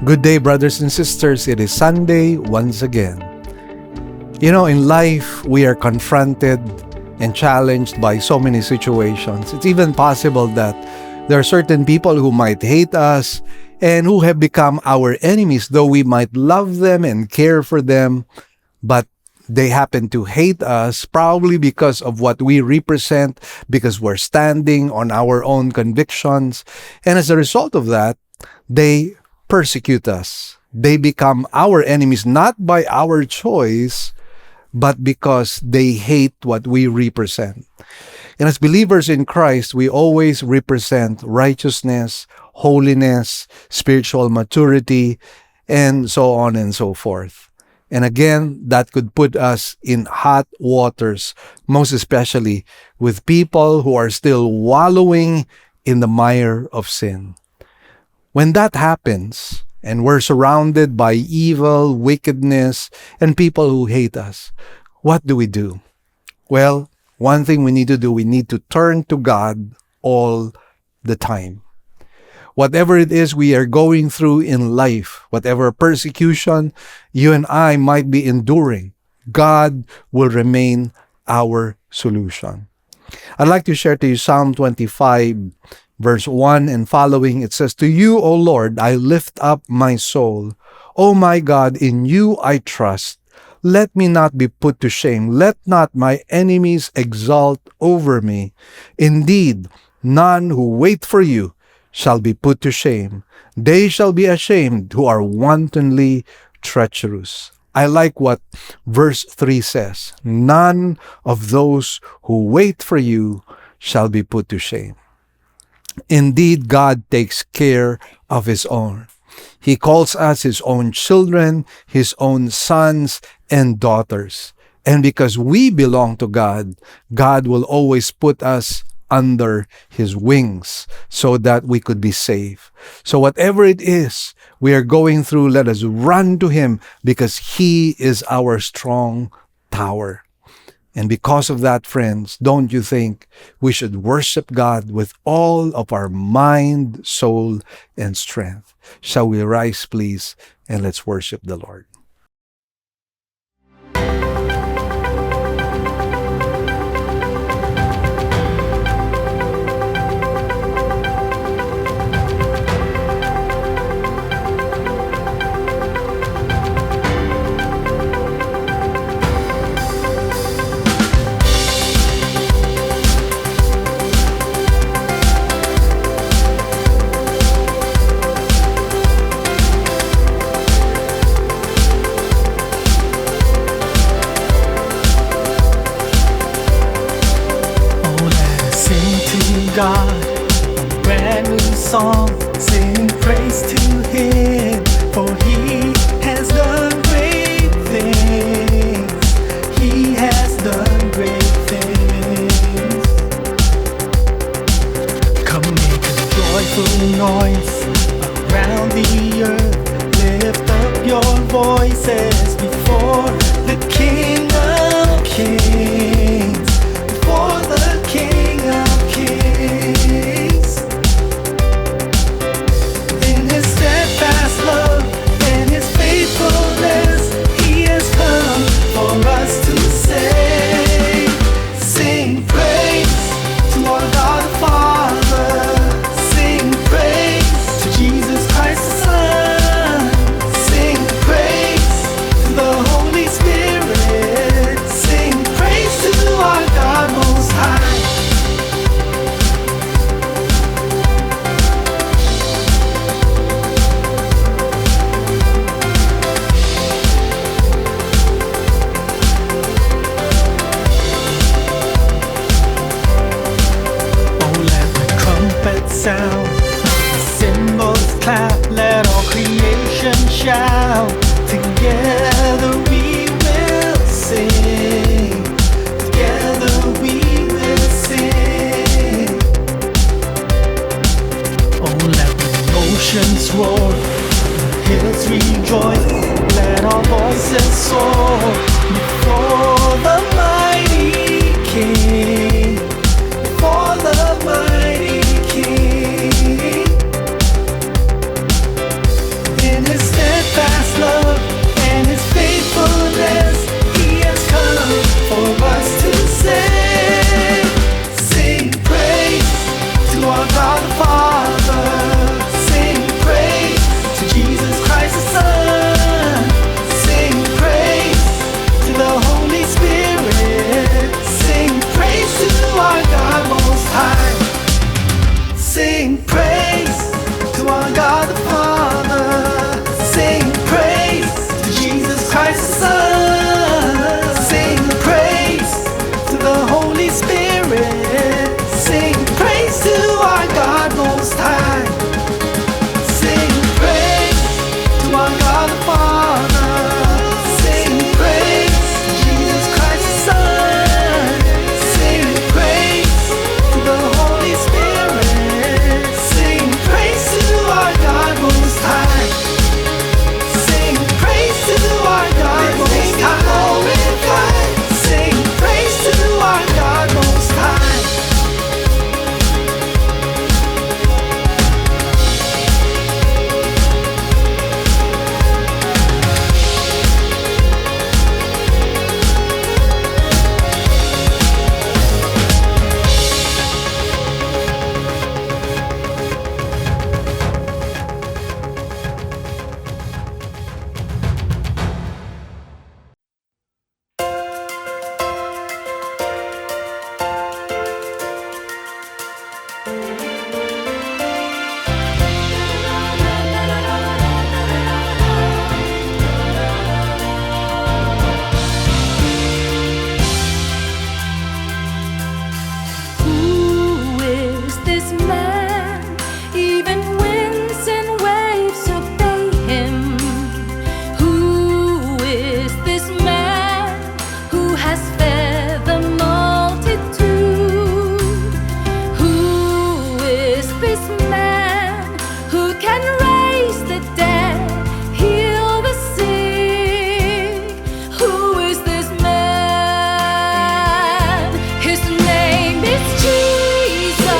Good day, brothers and sisters. It is Sunday once again. In life, we are confronted and challenged by so many situations. It's even possible that there are certain people who might hate us and who have become our enemies, though we might love them and care for them, but they happen to hate us probably because of what we represent, because we're standing on our own convictions. And as a result of that, they persecute us. They become our enemies, not by our choice, but because they hate what we represent. And as believers in Christ, we always represent righteousness, holiness, spiritual maturity, and so on and so forth. And again, that could put us in hot waters, most especially with people who are still wallowing in the mire of sin. When that happens, and we're surrounded by evil, wickedness, and people who hate us, what do we do? Well, one thing we need to do, we need to turn to God all the time. Whatever it is we are going through in life, whatever persecution you and I might be enduring, God will remain our solution. I'd like to share to you Psalm 25, verse 1 and following. It says, "To you, O Lord, I lift up my soul. O my God, in you I trust. Let me not be put to shame. Let not my enemies exult over me. Indeed, none who wait for you shall be put to shame. They shall be ashamed who are wantonly treacherous." I like what verse 3 says. None of those who wait for you shall be put to shame. Indeed, God takes care of His own. He calls us His own children, His own sons and daughters. And because we belong to God, God will always put us under His wings so that we could be safe. So whatever it is we are going through, let us run to Him because He is our strong tower. And because of that, friends, don't you think we should worship God with all of our mind, soul, and strength? Shall we rise, please, and let's worship the Lord. God, a brand new song, sing praise to Him, for He has done great things. He has done great things. Come make a joyful noise around the earth. Lift up your voices before the King of Kings, before the King of Kings. In His steadfast love and His faithfulness, He has come for us to say, sing praise to our God the Father, sing praise to Jesus Christ the Son, sing praise to the Holy Spirit, sing praise to our God Most High. Sound, cymbals clap, let all creation shout. Together we will sing, together we will sing. Oh, let the oceans roar, the hills rejoice, let our voices soar before the mighty King, before the mighty King. In His this man? Even winds and waves obey him. Who is this man who has fed the multitude? Who is this man who can raise the dead, heal the sick? Who is this man? His name is Jesus.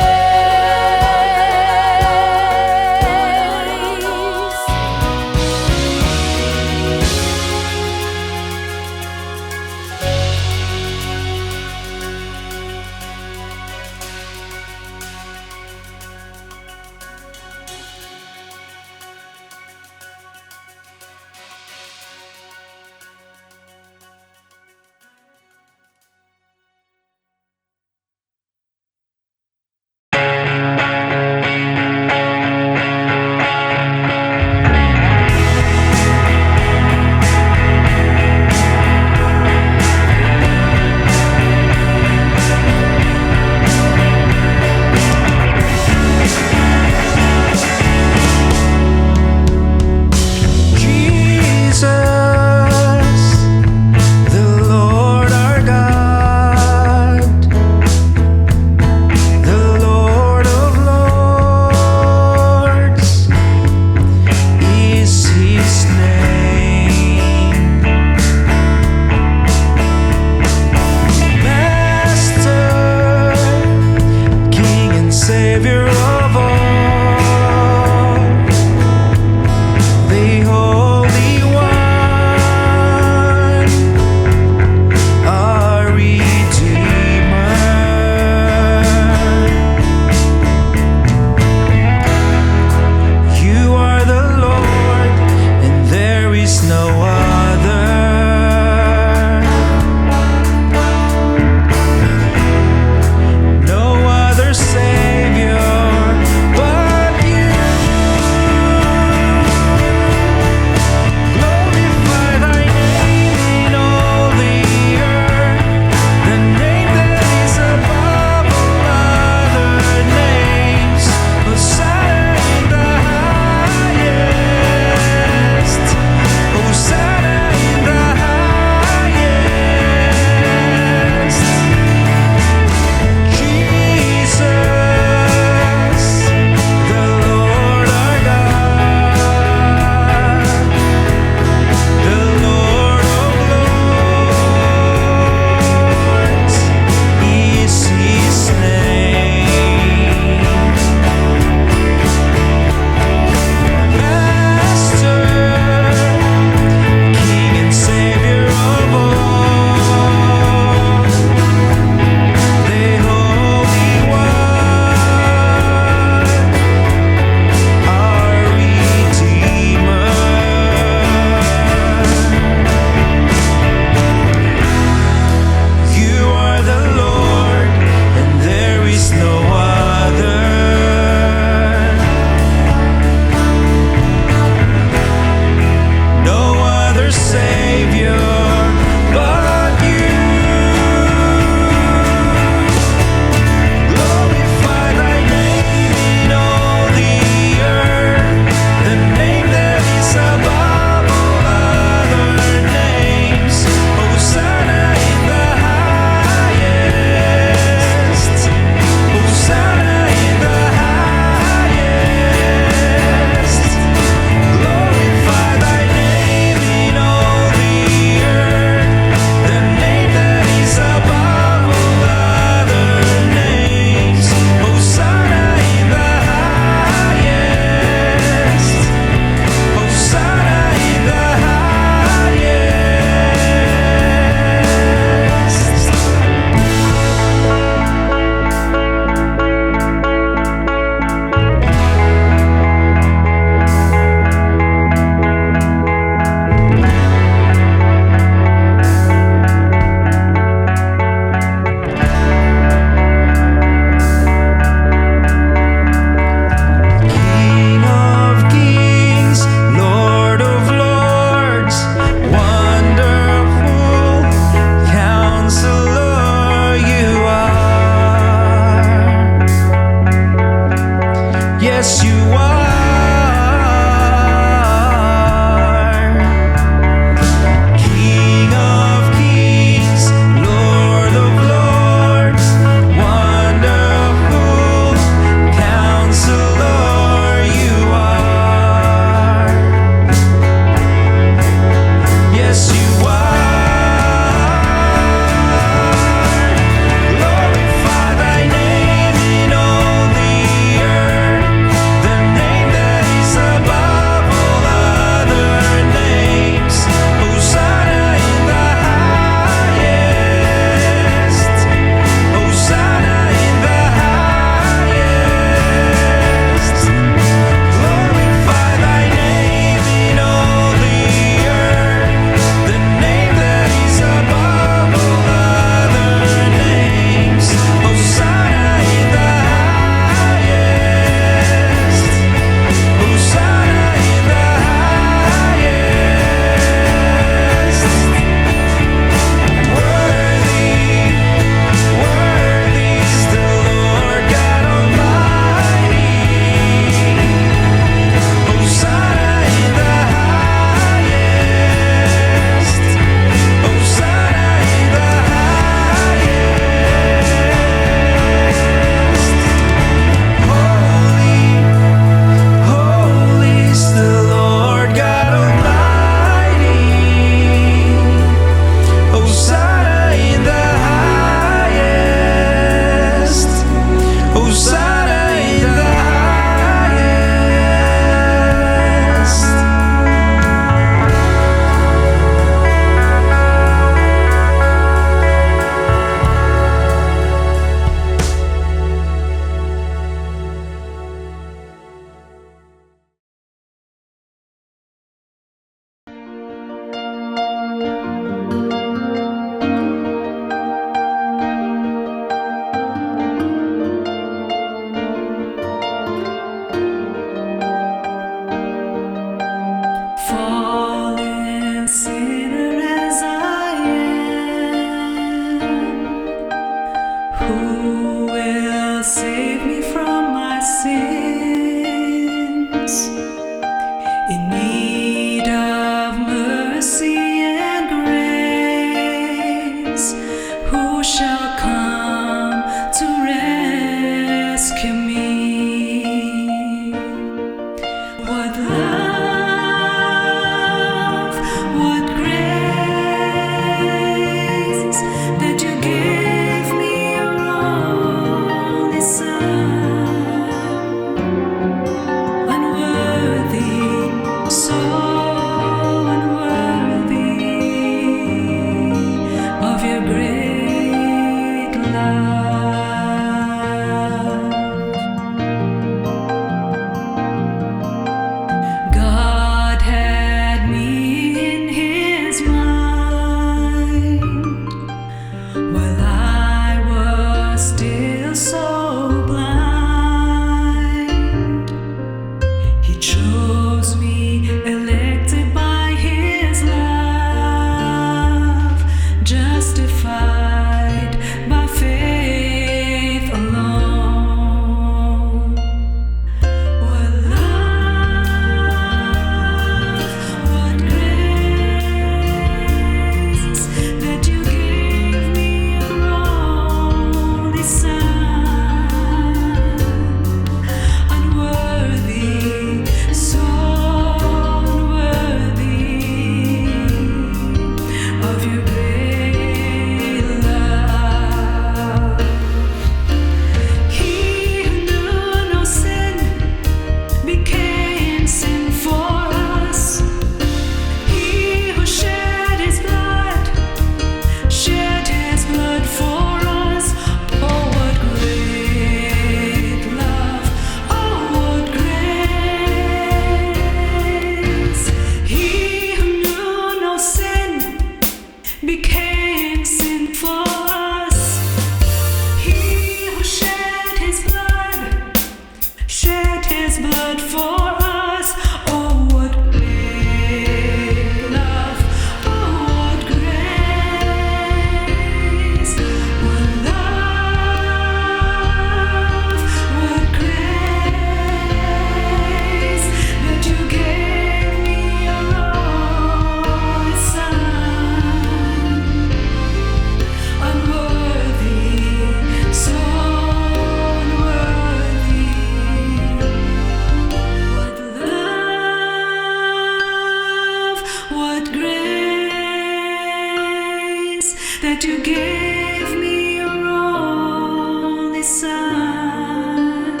that you gave me your only Son,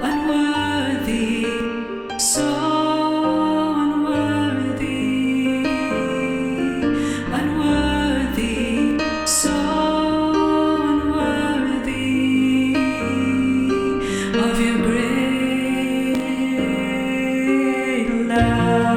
unworthy, so unworthy, unworthy, so unworthy of your great love.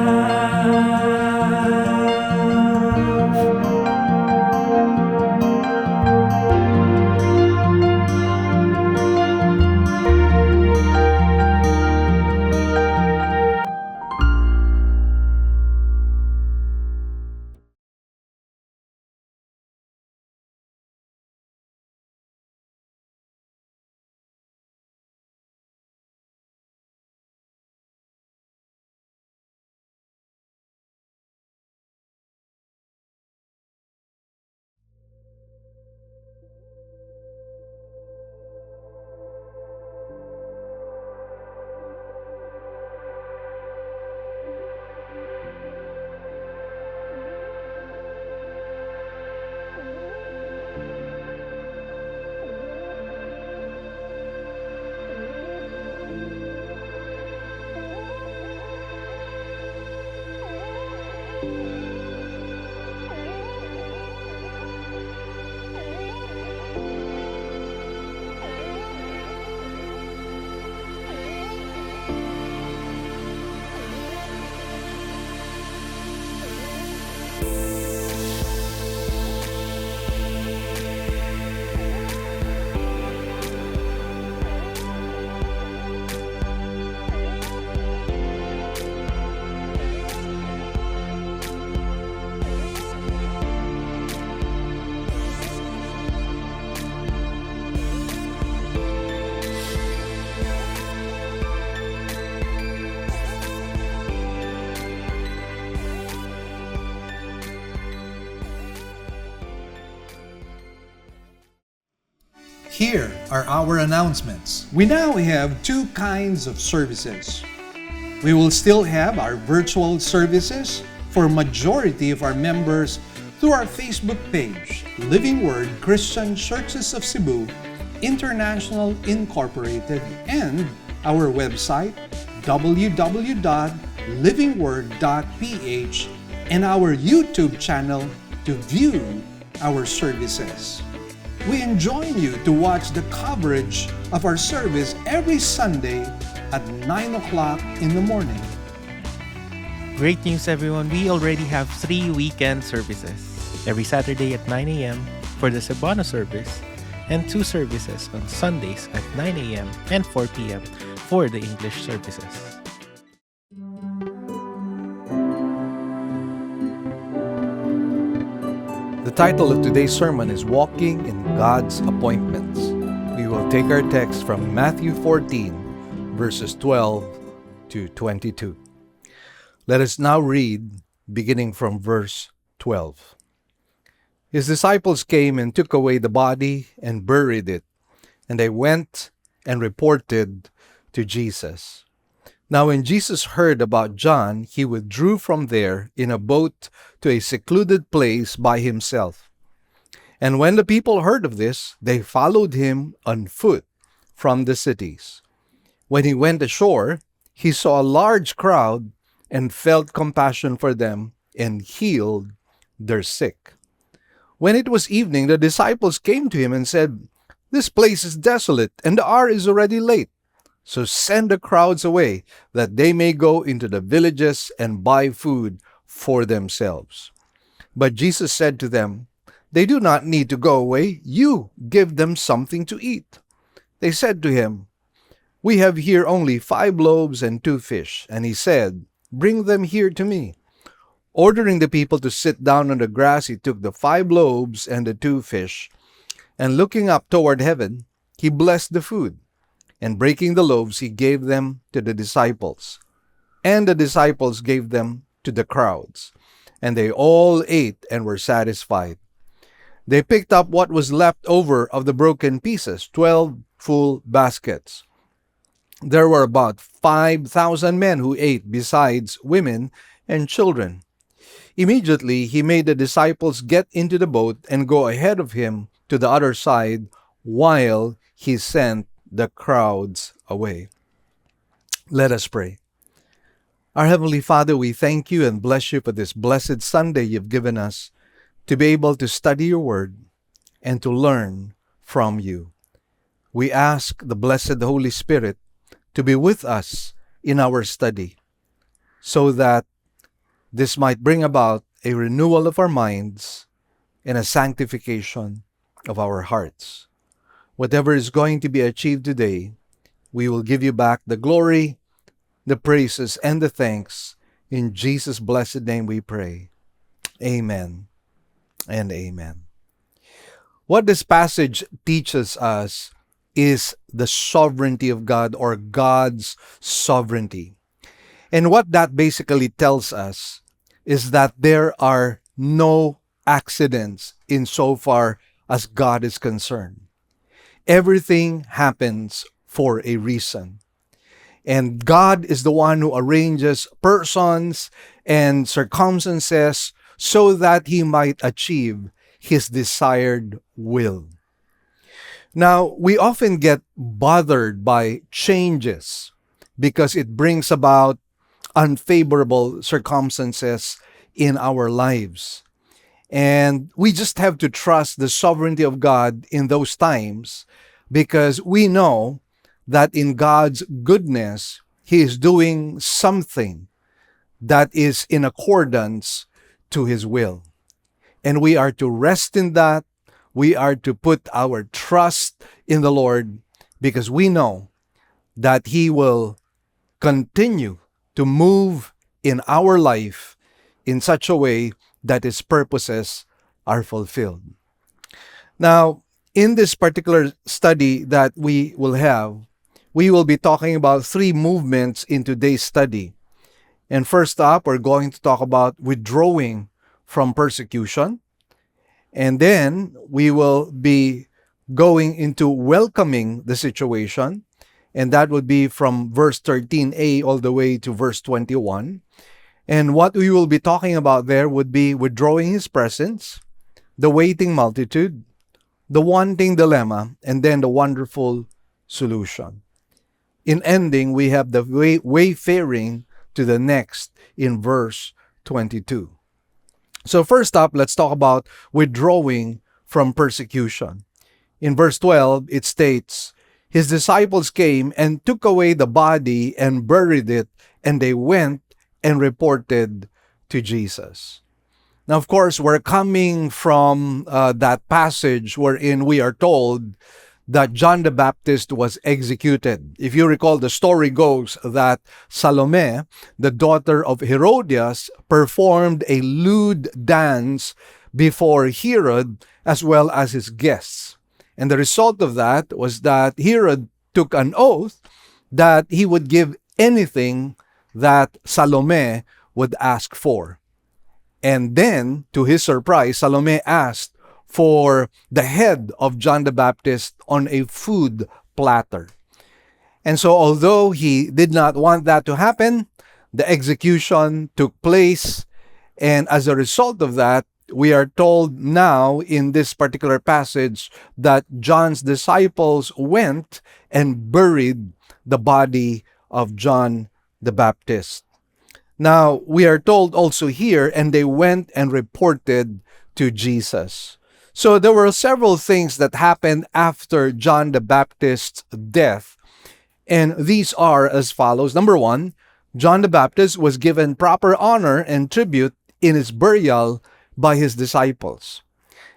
Here are our announcements. We now have two kinds of services. We will still have our virtual services for majority of our members through our Facebook page, Living Word Christian Churches of Cebu, International Incorporated, and our website, www.livingword.ph, and our YouTube channel to view our services. We enjoin you to watch the coverage of our service every Sunday at 9 o'clock in the morning. Great news, everyone. We already have 3 weekend services. Every Saturday at 9 a.m. for the Cebuano service, and 2 services on Sundays at 9 a.m. and 4 p.m. for the English services. The title of today's sermon is Walking in God's Appointments. We will take our text from Matthew 14, verses 12 to 22. Let us now read, beginning from verse 12. His disciples came and took away the body and buried it, and they went and reported to Jesus. Now when Jesus heard about John, he withdrew from there in a boat to a secluded place by himself. And when the people heard of this, they followed him on foot from the cities. When he went ashore, he saw a large crowd and felt compassion for them and healed their sick. When it was evening, the disciples came to him and said, "This place is desolate, and the hour is already late. So send the crowds away, that they may go into the villages and buy food for themselves." But Jesus said to them, "They do not need to go away. You give them something to eat." They said to him, "We have here only 5 loaves and 2 fish." And he said, "Bring them here to me." Ordering the people to sit down on the grass, he took the 5 loaves and the 2 fish, and looking up toward heaven, he blessed the food. And breaking the loaves, he gave them to the disciples. And the disciples gave them to the crowds. And they all ate and were satisfied. They picked up what was left over of the broken pieces, 12 full baskets. There were about 5,000 men who ate, besides women and children. Immediately, he made the disciples get into the boat and go ahead of him to the other side while he sent the crowds away. Let us pray. Our Heavenly Father, we thank you and bless you for this blessed Sunday you've given us to be able to study your word and to learn from you. We ask the blessed Holy Spirit to be with us in our study so that this might bring about a renewal of our minds and a sanctification of our hearts. Whatever is going to be achieved today, we will give you back the glory, the praises, and the thanks. In Jesus' blessed name we pray. Amen and amen. What this passage teaches us is the sovereignty of God, or God's sovereignty. And what that basically tells us is that there are no accidents insofar as God is concerned. Everything happens for a reason. And God is the one who arranges persons and circumstances so that he might achieve his desired will. Now, we often get bothered by changes because it brings about unfavorable circumstances in our lives. And we just have to trust the sovereignty of God in those times because we know that in God's goodness, he is doing something that is in accordance to his will. And we are to rest in that. We are to put our trust in the Lord because we know that he will continue to move in our life in such a way that his purposes are fulfilled. Now, in this particular study that we will have, we will be talking about three movements in today's study. And first up, we're going to talk about withdrawing from persecution. And then we will be going into welcoming the situation. And that would be from verse 13a all the way to verse 21. And what we will be talking about there would be withdrawing his presence, the waiting multitude, the wanting dilemma, and then the wonderful solution. In ending, we have the wayfaring to the next in verse 22. So first up, let's talk about withdrawing from persecution. In verse 12, it states, his disciples came and took away the body and buried it, and they went and reported to Jesus. Now, of course, we're coming from that passage wherein we are told that John the Baptist was executed. If you recall, the story goes that Salome, the daughter of Herodias, performed a lewd dance before Herod as well as his guests. And the result of that was that Herod took an oath that he would give anything that Salome would ask for. And then, to his surprise, Salome asked for the head of John the Baptist on a food platter. And so although he did not want that to happen, the execution took place. And as a result of that, we are told now in this particular passage that John's disciples went and buried the body of John the Baptist. Now, we are told also here, and they went and reported to Jesus. So there were several things that happened after John the Baptist's death. And these are as follows. Number one, John the Baptist was given proper honor and tribute in his burial by his disciples.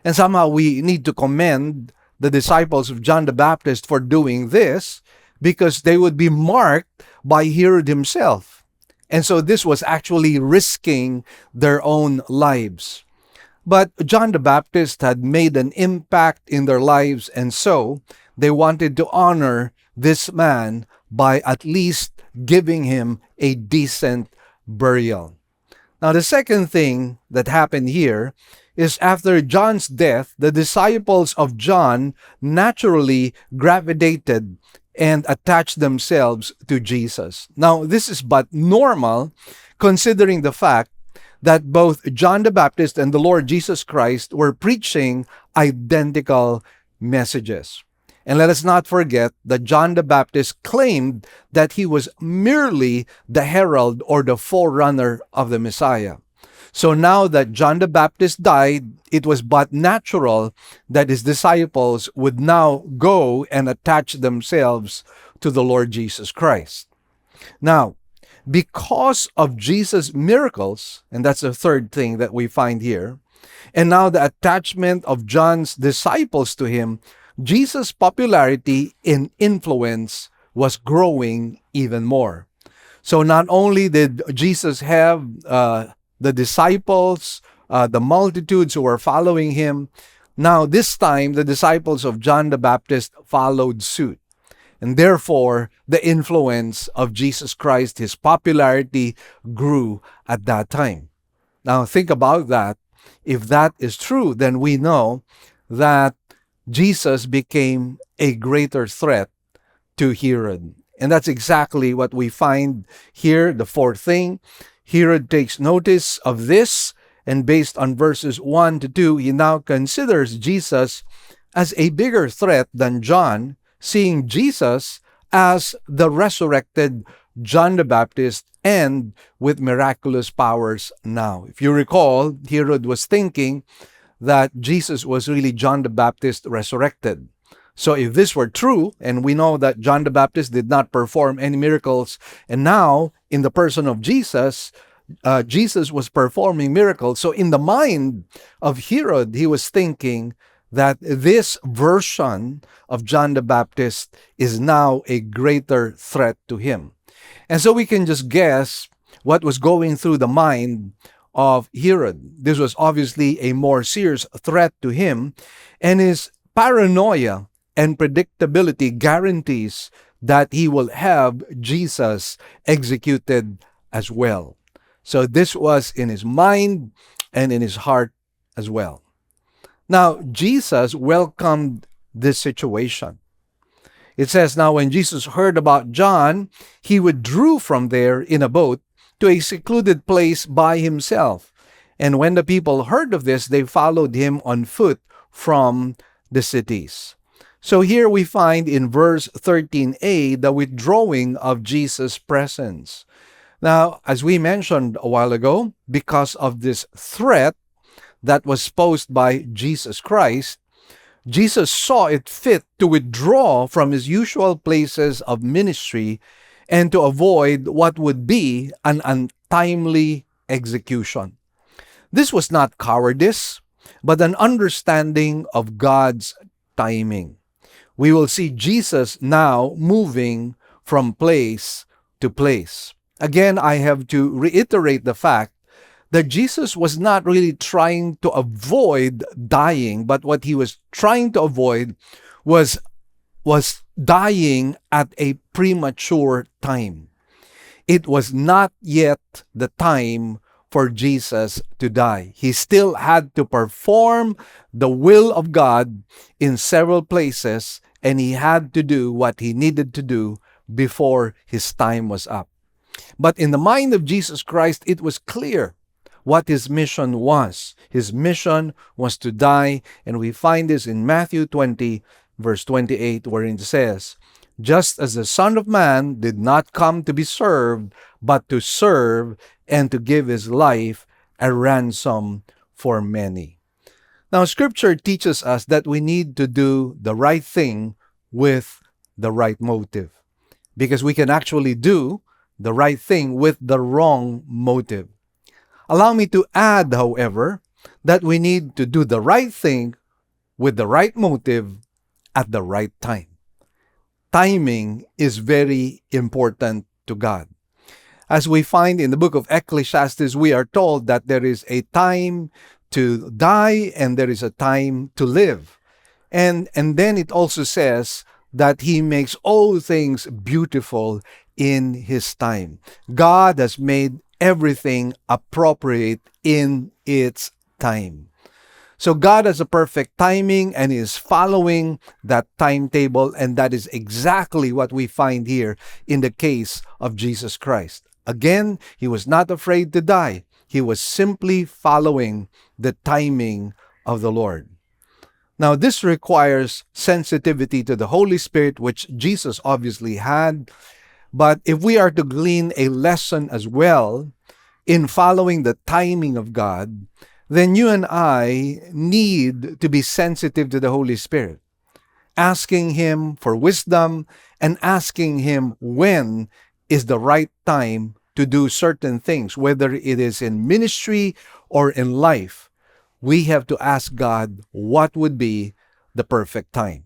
And somehow we need to commend the disciples of John the Baptist for doing this because they would be marked by Herod himself. And so this was actually risking their own lives. But John the Baptist had made an impact in their lives, and so they wanted to honor this man by at least giving him a decent burial. Now, the second thing that happened here is after John's death, the disciples of John naturally gravitated and attached themselves to Jesus. Now, this is but normal considering the fact that both John the Baptist and the Lord Jesus Christ were preaching identical messages. And let us not forget that John the Baptist claimed that he was merely the herald or the forerunner of the Messiah. So now that John the Baptist died, it was but natural that his disciples would now go and attach themselves to the Lord Jesus Christ. Now, because of Jesus' miracles, and that's the third thing that we find here, and now the attachment of John's disciples to him, Jesus' popularity and influence was growing even more. So not only did Jesus have the disciples, the multitudes who were following him, now this time the disciples of John the Baptist followed suit. And therefore, the influence of Jesus Christ, his popularity grew at that time. Now think about that. If that is true, then we know that Jesus became a greater threat to Herod. And that's exactly what we find here, the fourth thing. Herod takes notice of this, and based on verses 1 to 2, he now considers Jesus as a bigger threat than John, seeing Jesus as the resurrected John the Baptist and with miraculous powers now. If you recall, Herod was thinking that Jesus was really John the Baptist resurrected. So if this were true, and we know that John the Baptist did not perform any miracles, and now in the person of Jesus, Jesus was performing miracles. So in the mind of Herod, he was thinking that this version of John the Baptist is now a greater threat to him. And so we can just guess what was going through the mind of Herod. This was obviously a more serious threat to him, and his paranoia and predictability guarantees that he will have Jesus executed as well. So this was in his mind and in his heart as well. Now, Jesus welcomed this situation. It says, now when Jesus heard about John, he withdrew from there in a boat to a secluded place by himself. And when the people heard of this, they followed him on foot from the cities. So here we find in verse 13a the withdrawing of Jesus' presence. Now, as we mentioned a while ago, because of this threat that was posed by Jesus Christ, Jesus saw it fit to withdraw from his usual places of ministry and to avoid what would be an untimely execution. This was not cowardice, but an understanding of God's timing. We will see Jesus now moving from place to place. Again, I have to reiterate the fact that Jesus was not really trying to avoid dying, but what he was trying to avoid was dying at a premature time. It was not yet the time for Jesus to die. He still had to perform the will of God in several places, and he had to do what he needed to do before his time was up. But in the mind of Jesus Christ, it was clear what his mission was. His mission was to die, and we find this in Matthew 20, verse 28, wherein it says, just as the Son of Man did not come to be served, but to serve and to give his life a ransom for many. Now, Scripture teaches us that we need to do the right thing with the right motive, because we can actually do the right thing with the wrong motive. Allow me to add, however, that we need to do the right thing with the right motive at the right time. Timing is very important to God. As we find in the book of Ecclesiastes, we are told that there is a time to die and there is a time to live. And then it also says that he makes all things beautiful in his time. God has made everything appropriate in its time. So God has a perfect timing and is following that timetable, and that is exactly what we find here in the case of Jesus Christ. Again, he was not afraid to die. He was simply following the timing of the Lord. Now, this requires sensitivity to the Holy Spirit, which Jesus obviously had. But if we are to glean a lesson as well in following the timing of God, then you and I need to be sensitive to the Holy Spirit, asking Him for wisdom and asking Him when is the right time to do certain things, whether it is in ministry or in life. We have to ask God what would be the perfect time.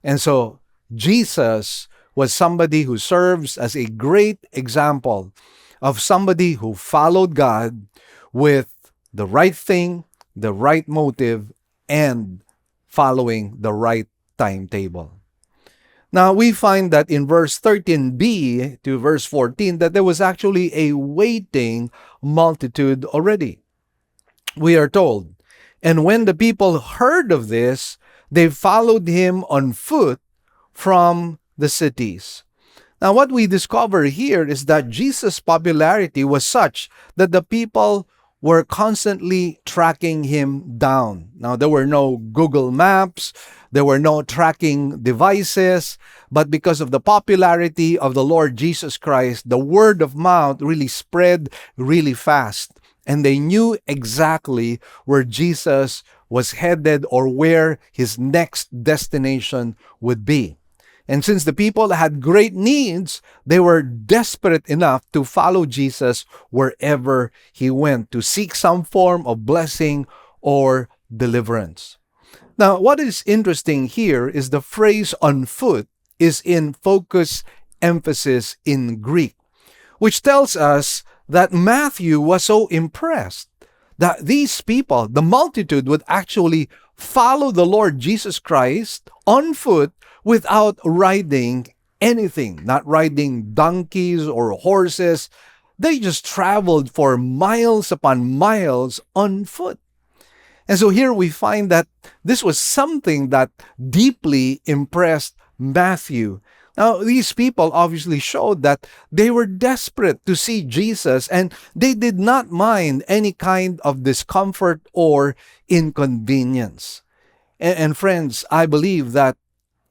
And so Jesus was somebody who serves as a great example of somebody who followed God with the right thing, the right motive, and following the right timetable. Now, we find that in verse 13b to verse 14 that there was actually a waiting multitude already. We are told, and when the people heard of this, they followed him on foot from the cities. Now, what we discover here is that Jesus' popularity was such that the people were constantly tracking him down. Now, there were no Google Maps, there were no tracking devices, but because of the popularity of the Lord Jesus Christ, the word of mouth really spread really fast. And they knew exactly where Jesus was headed or where his next destination would be. And since the people had great needs, they were desperate enough to follow Jesus wherever he went to seek some form of blessing or deliverance. Now, what is interesting here is the phrase on foot is in focus emphasis in Greek, which tells us that Matthew was so impressed that these people, the multitude, would actually follow the Lord Jesus Christ on foot without riding anything, not riding donkeys or horses. They just traveled for miles upon miles on foot. And so here we find that this was something that deeply impressed Matthew. Now, these people obviously showed that they were desperate to see Jesus and they did not mind any kind of discomfort or inconvenience. And friends, I believe that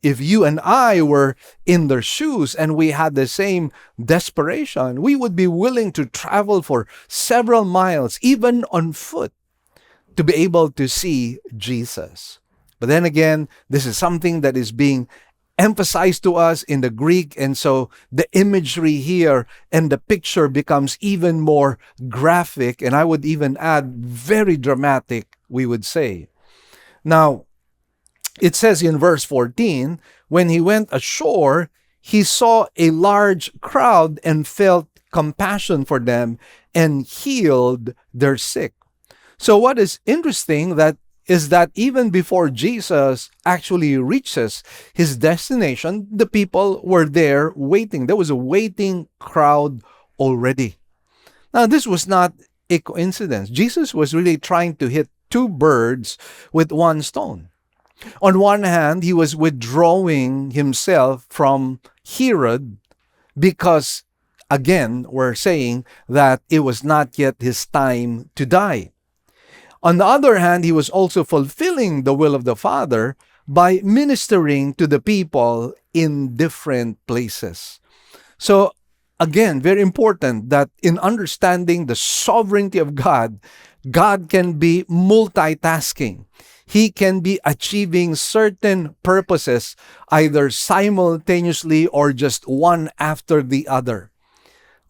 if you and I were in their shoes and we had the same desperation, we would be willing to travel for several miles, even on foot, to be able to see Jesus. But then again, this is something that is being emphasized to us in the Greek, and so the imagery here and the picture becomes even more graphic, and I would even add very dramatic, we would say. Now, it says in verse 14, when he went ashore, he saw a large crowd and felt compassion for them and healed their sick. So what is interesting is that even before Jesus actually reaches his destination, the people were there waiting. There was a waiting crowd already. Now, this was not a coincidence. Jesus was really trying to hit two birds with one stone. On one hand, he was withdrawing himself from Herod because, again, we're saying that it was not yet his time to die. On the other hand, he was also fulfilling the will of the Father by ministering to the people in different places. So, again, very important that in understanding the sovereignty of God, God can be multitasking. He can be achieving certain purposes either simultaneously or just one after the other.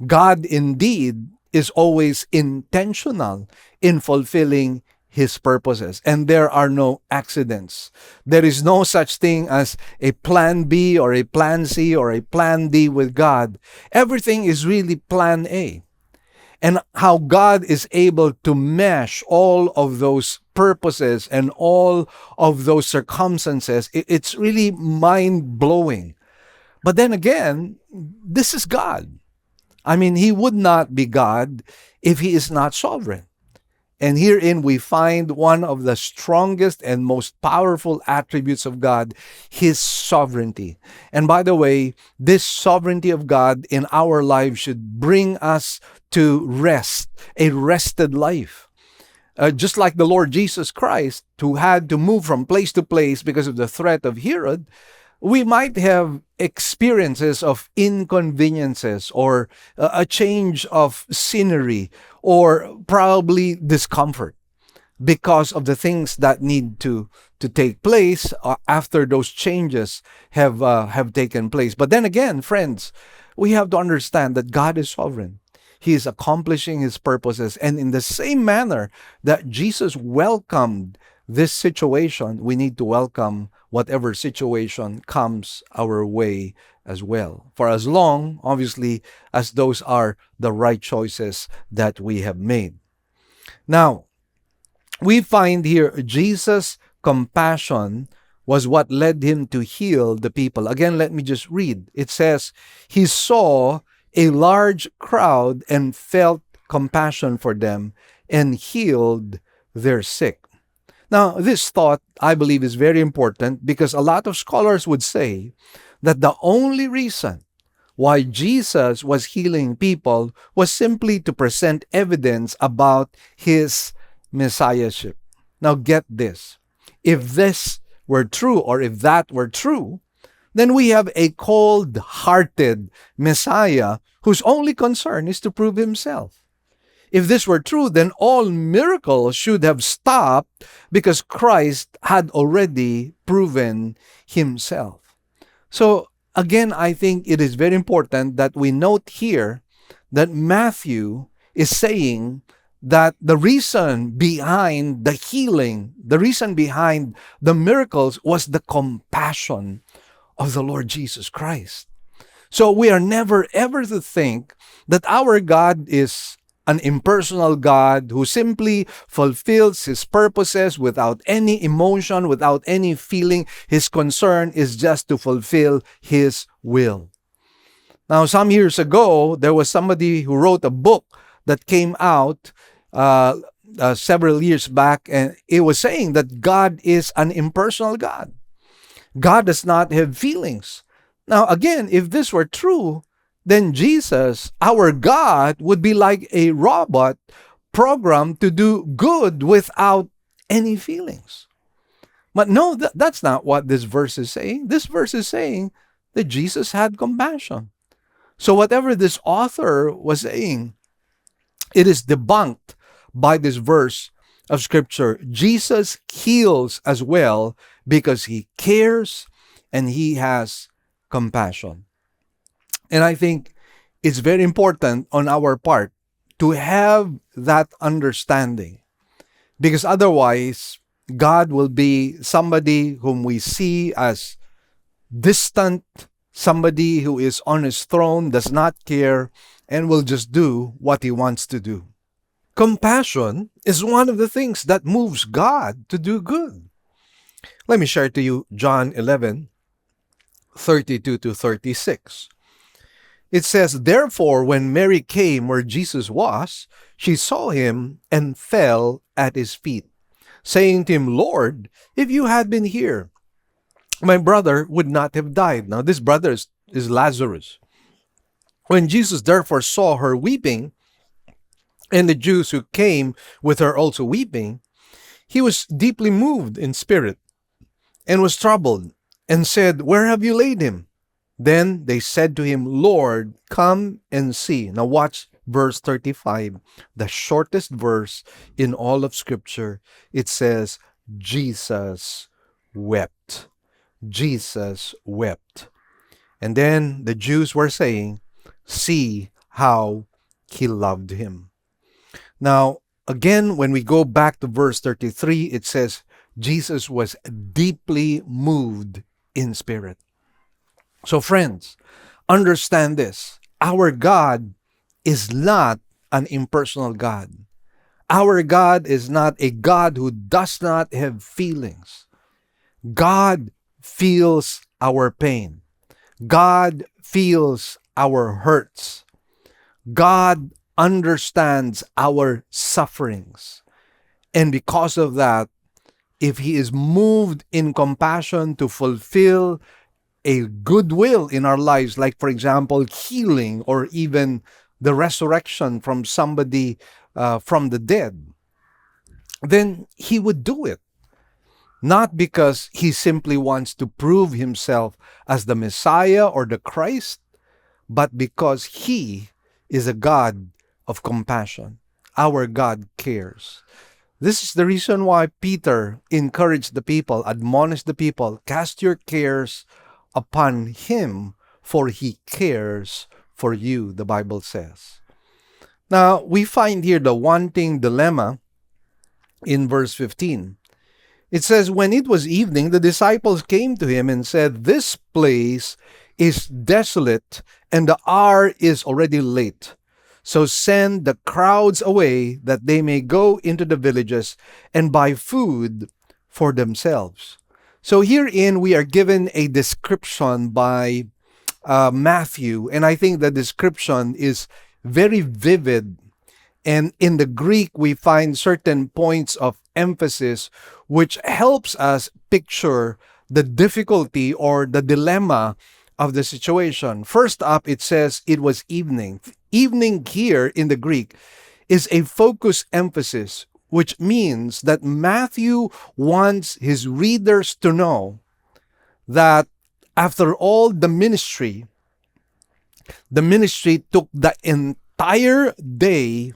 God indeed is always intentional in fulfilling his purposes, and there are no accidents. There is no such thing as a plan B or a plan C or a plan D with God. Everything is really plan A. And how God is able to mesh all of those purposes and all of those circumstances, it's really mind-blowing. But then again, this is God. I mean, he would not be God if he is not sovereign. And herein we find one of the strongest and most powerful attributes of God, His sovereignty. And by the way, this sovereignty of God in our lives should bring us to rest, a rested life. Just like the Lord Jesus Christ, who had to move from place to place because of the threat of Herod, we might have experiences of inconveniences or a change of scenery or probably discomfort because of the things that need to take place after those changes have taken place. But then again, friends, we have to understand that God is sovereign. He is accomplishing His purposes. And in the same manner that Jesus welcomed this situation, we need to welcome whatever situation comes our way as well. For as long, obviously, as those are the right choices that we have made. Now, we find here Jesus' compassion was what led Him to heal the people. Again, let me just read. It says, He saw a large crowd and felt compassion for them and healed their sick. Now, this thought, I believe, is very important because a lot of scholars would say that the only reason why Jesus was healing people was simply to present evidence about His messiahship. Now, get this. If this were true, or if that were true, then we have a cold-hearted Messiah whose only concern is to prove Himself. If this were true, then all miracles should have stopped because Christ had already proven Himself. So, again, I think it is very important that we note here that Matthew is saying that the reason behind the healing, the reason behind the miracles was the compassion of the Lord Jesus Christ. So we are never ever to think that our God is an impersonal God who simply fulfills His purposes without any emotion, without any feeling. His concern is just to fulfill His will. Now, some years ago, there was somebody who wrote a book that came out several years back, and it was saying that God is an impersonal God. God does not have feelings. Now, again, if this were true, then Jesus, our God, would be like a robot programmed to do good without any feelings. But no, that's not what this verse is saying. This verse is saying that Jesus had compassion. So whatever this author was saying, it is debunked by this verse of Scripture. Jesus heals as well because He cares and He has compassion. And I think it's very important on our part to have that understanding, because otherwise God will be somebody whom we see as distant, somebody who is on His throne, does not care, and will just do what He wants to do. Compassion is one of the things that moves God to do good. Let me share to you John 11:32-36. It says, Therefore, when Mary came where Jesus was, she saw Him and fell at His feet, saying to Him, Lord, if you had been here, my brother would not have died. Now, this brother is Lazarus. When Jesus therefore saw her weeping, and the Jews who came with her also weeping, He was deeply moved in spirit, and was troubled, and said, Where have you laid him? Then they said to Him, Lord, come and see. Now watch verse 35, the shortest verse in all of Scripture. It says, Jesus wept. Jesus wept. And then the Jews were saying, see how He loved him. Now, again, when we go back to verse 33, it says, Jesus was deeply moved in spirit. So friends, understand this. Our God is not an impersonal God. Our God is not a God who does not have feelings. God feels our pain. God feels our hurts. God understands our sufferings. And because of that, if he is moved in compassion to fulfill a good will in our lives, like for example, healing or even the resurrection from somebody from the dead, then he would do it. Not because he simply wants to prove himself as the Messiah or the Christ, but because he is a God of compassion. Our God cares. This is the reason why Peter encouraged the people, admonished the people, cast your cares upon him, for he cares for you, the Bible says. Now, we find here the wanting dilemma in verse 15. It says, when it was evening, the disciples came to him and said, this place is desolate and the hour is already late. So send the crowds away that they may go into the villages and buy food for themselves. So herein we are given a description by Matthew, and I think the description is very vivid. And in the Greek, we find certain points of emphasis which helps us picture the difficulty or the dilemma of the situation. First up, it says it was evening. Evening here in the Greek is a focus emphasis, which means that Matthew wants his readers to know that after all the ministry took the entire day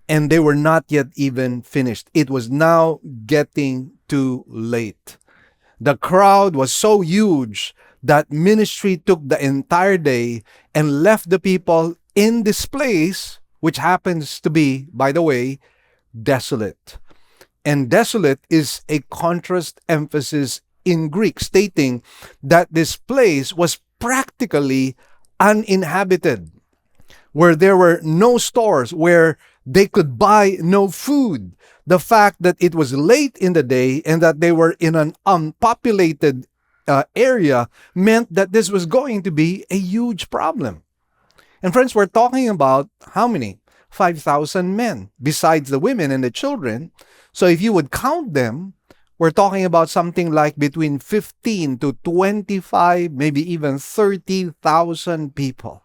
and they were not yet even finished. It was now getting too late. The crowd was so huge that ministry took the entire day and left the people in this place, which happens to be, by the way, desolate. And desolate is a contrast emphasis in Greek, stating that this place was practically uninhabited, where there were no stores, where they could buy no food. The fact that it was late in the day and that they were in an unpopulated area meant that this was going to be a huge problem. And friends, we're talking about how many? 5,000 men, besides the women and the children. So if you would count them, we're talking about something like between 15 to 25, maybe even 30,000 people.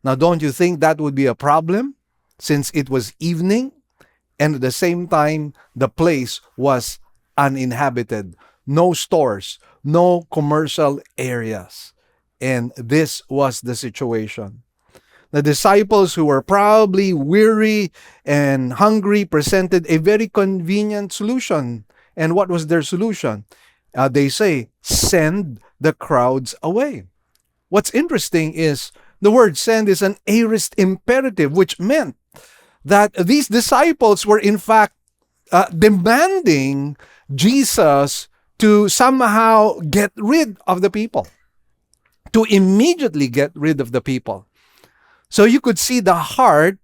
Now, don't you think that would be a problem? Since it was evening and at the same time the place was uninhabited, no stores, no commercial areas. And this was the situation. The disciples, who were probably weary and hungry, presented a very convenient solution. And what was their solution? They say, send the crowds away. What's interesting is the word send is an aorist imperative, which meant that these disciples were in fact demanding Jesus to somehow get rid of the people, to immediately get rid of the people. So you could see the heart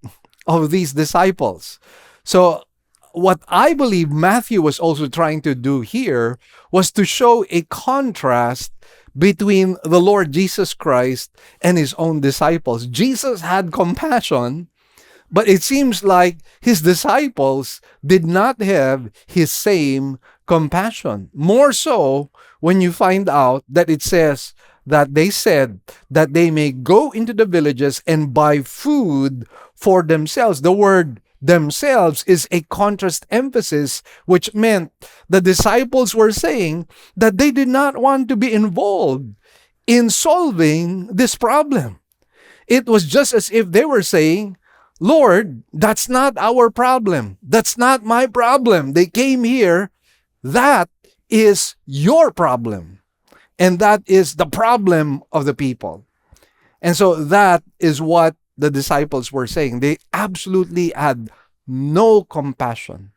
of these disciples. So what I believe Matthew was also trying to do here was to show a contrast between the Lord Jesus Christ and his own disciples. Jesus had compassion, but it seems like his disciples did not have his same compassion. More so when you find out that it says that they said that they may go into the villages and buy food for themselves. The word themselves is a contrast emphasis, which meant the disciples were saying that they did not want to be involved in solving this problem. It was just as if they were saying, Lord, that's not our problem. That's not my problem. They came here. That is your problem. And that is the problem of the people. And so that is what the disciples were saying. They absolutely had no compassion.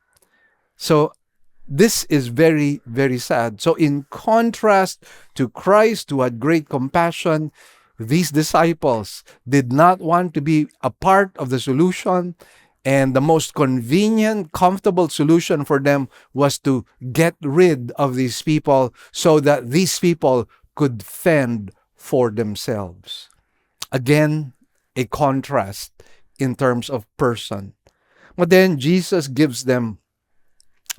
So this is very, very sad. So in contrast to Christ, who had great compassion, these disciples did not want to be a part of the solution, and the most convenient, comfortable solution for them was to get rid of these people so that these people could fend for themselves. Again, a contrast in terms of person. But then Jesus gives them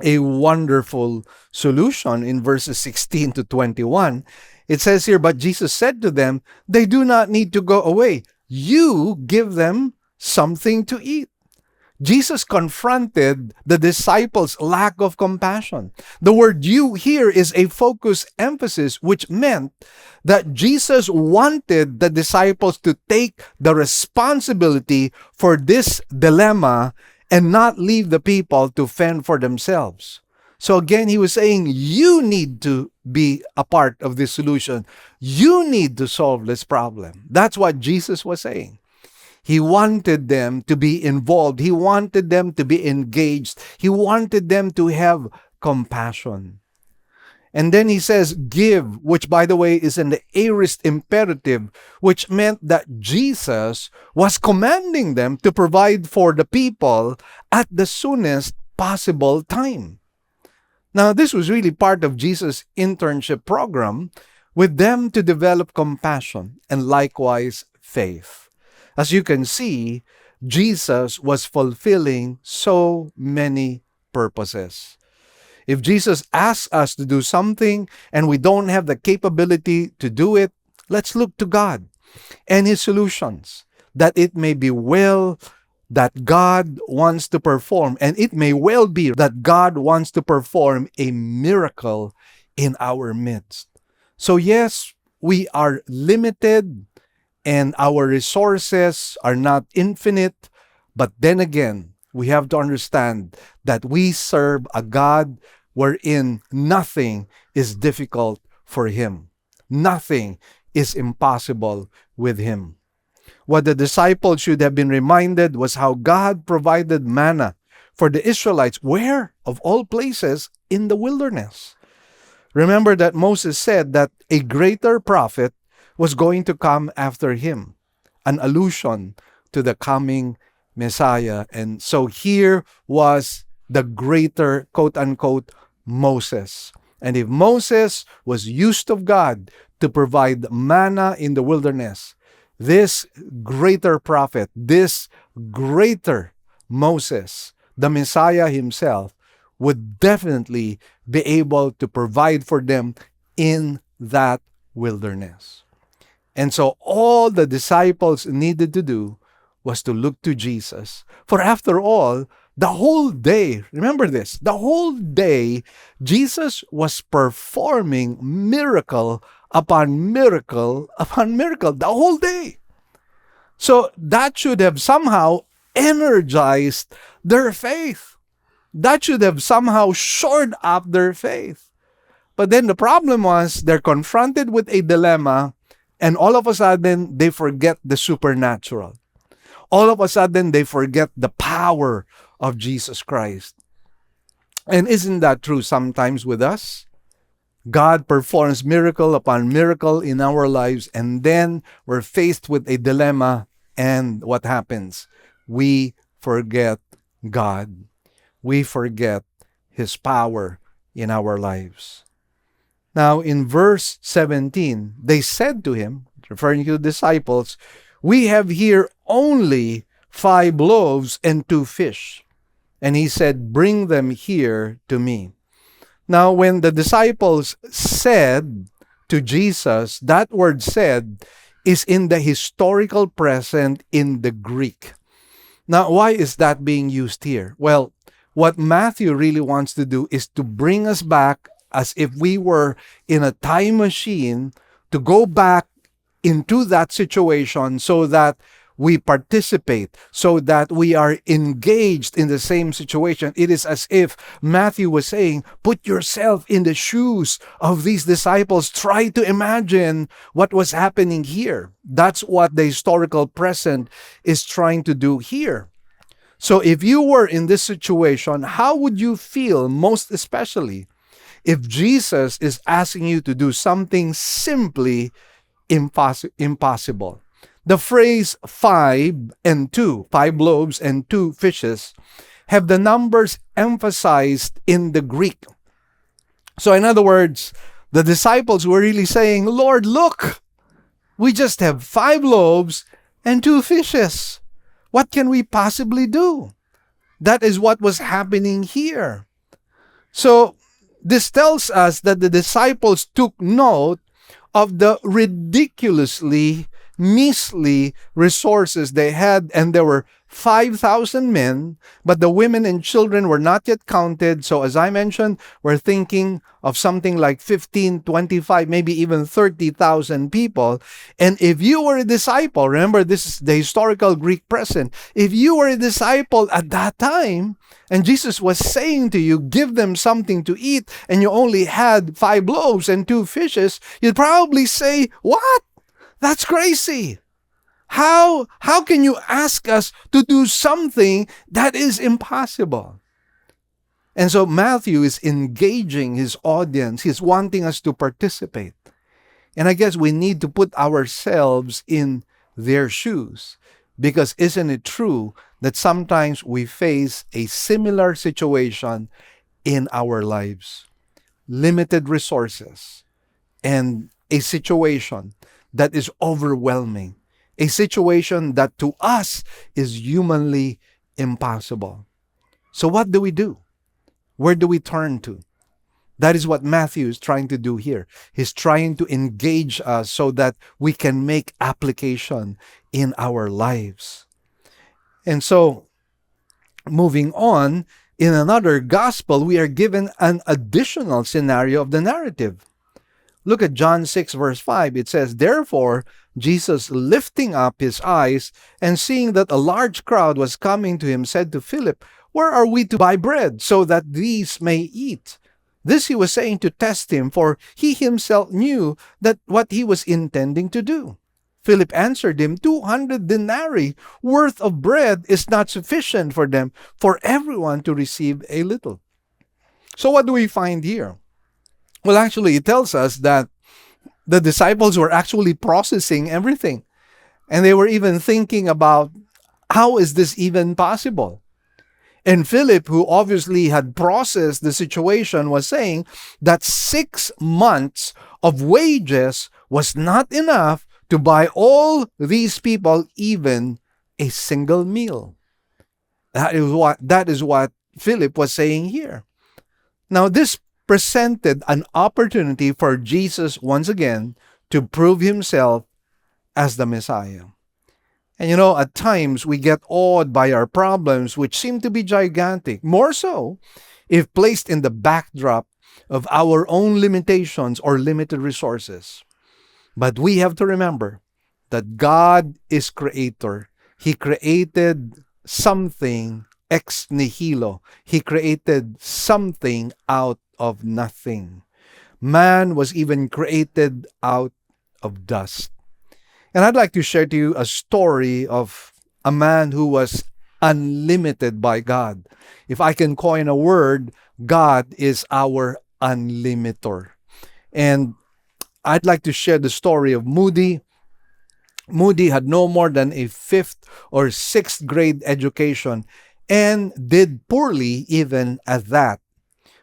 a wonderful solution in verses 16 to 21. It says here, "But Jesus said to them, they do not need to go away. You give them something to eat." Jesus confronted the disciples' lack of compassion. The word "you" here is a focus emphasis, which meant that Jesus wanted the disciples to take the responsibility for this dilemma and not leave the people to fend for themselves. So again, he was saying, you need to be a part of this solution. You need to solve this problem. That's what Jesus was saying. He wanted them to be involved. He wanted them to be engaged. He wanted them to have compassion. And then he says, give, which by the way is an aorist imperative, which meant that Jesus was commanding them to provide for the people at the soonest possible time. Now, this was really part of Jesus' internship program with them to develop compassion and likewise faith. As you can see, Jesus was fulfilling so many purposes. If Jesus asks us to do something and we don't have the capability to do it, let's look to God and His solutions, that it may be well that God wants to perform, and it may well be that God wants to perform a miracle in our midst. So yes, we are limited and our resources are not infinite, but then again, we have to understand that we serve a God wherein nothing is difficult for Him. Nothing is impossible with Him. What the disciples should have been reminded was how God provided manna for the Israelites. Where? Of all places, in the wilderness. Remember that Moses said that a greater prophet was going to come after him, an allusion to the coming Messiah. And so here was the greater, quote-unquote, Moses. And if Moses was used of God to provide manna in the wilderness, this greater prophet, this greater Moses, the Messiah himself, would definitely be able to provide for them in that wilderness. And so all the disciples needed to do was to look to Jesus. For after all, the whole day, remember this, the whole day, Jesus was performing miracle upon miracle upon miracle, the whole day. So that should have somehow energized their faith. That should have somehow shored up their faith. But then the problem was they're confronted with a dilemma, and all of a sudden they forget the supernatural. All of a sudden they forget the power of Jesus Christ. And isn't that true sometimes with us? God performs miracle upon miracle in our lives, and then we're faced with a dilemma, and what happens? We forget God. We forget His power in our lives. Now, in verse 17, they said to him, referring to the disciples, "We have here only 5 loaves and 2 fish." And he said, "Bring them here to me." Now, when the disciples said to Jesus, that word "said" is in the historical present in the Greek. Now, why is that being used here? Well, what Matthew really wants to do is to bring us back as if we were in a time machine, to go back into that situation so that we participate, so that we are engaged in the same situation. It is as if Matthew was saying, put yourself in the shoes of these disciples. Try to imagine what was happening here. That's what the historical present is trying to do here. So if you were in this situation, how would you feel, most especially if Jesus is asking you to do something simply impossible? The phrase 5 and 2, 5 loaves and 2 fishes, have the numbers emphasized in the Greek. So in other words, the disciples were really saying, "Lord, look, we just have 5 loaves and 2 fishes. What can we possibly do?" That is what was happening here. So this tells us that the disciples took note of the ridiculously measly resources they had, and there were 5,000 men, but the women and children were not yet counted. So as I mentioned, we're thinking of something like 15, 25, maybe even 30,000 people. And if you were a disciple, remember this is the historical Greek present, if you were a disciple at that time, and Jesus was saying to you, give them something to eat, and you only had 5 loaves and 2 fishes, you'd probably say, what? That's crazy. How can you ask us to do something that is impossible? And so Matthew is engaging his audience. He's wanting us to participate. And I guess we need to put ourselves in their shoes. Because isn't it true that sometimes we face a similar situation in our lives? Limited resources and a situation that is overwhelming. A situation that to us is humanly impossible. So what do we do? Where do we turn to? That is what Matthew is trying to do here. He's trying to engage us so that we can make application in our lives. And so, moving on, in another gospel, we are given an additional scenario of the narrative. Look at John 6 verse 5. It says, therefore, Jesus lifting up his eyes and seeing that a large crowd was coming to him, said to Philip, where are we to buy bread so that these may eat? This he was saying to test him, for he himself knew that what he was intending to do. Philip answered him, 200 denarii worth of bread is not sufficient for them, for everyone to receive a little. So what do we find here? Well, actually, it tells us that the disciples were actually processing everything. And they were even thinking about, how is this even possible? And Philip, who obviously had processed the situation, was saying that 6 months of wages was not enough to buy all these people even a single meal. That is what Philip was saying here. Now, this presented an opportunity for Jesus once again to prove himself as the Messiah. And at times we get awed by our problems, which seem to be gigantic, more so if placed in the backdrop of our own limitations or limited resources. But we have to remember that God is creator. He created something ex nihilo. He created something out of nothing. Man was even created out of dust. And I'd like to share to you a story of a man who was unlimited by God. If I can coin a word, God is our unlimiter. And I'd like to share the story of Moody. Moody had no more than a 5th or 6th grade education and did poorly even at that.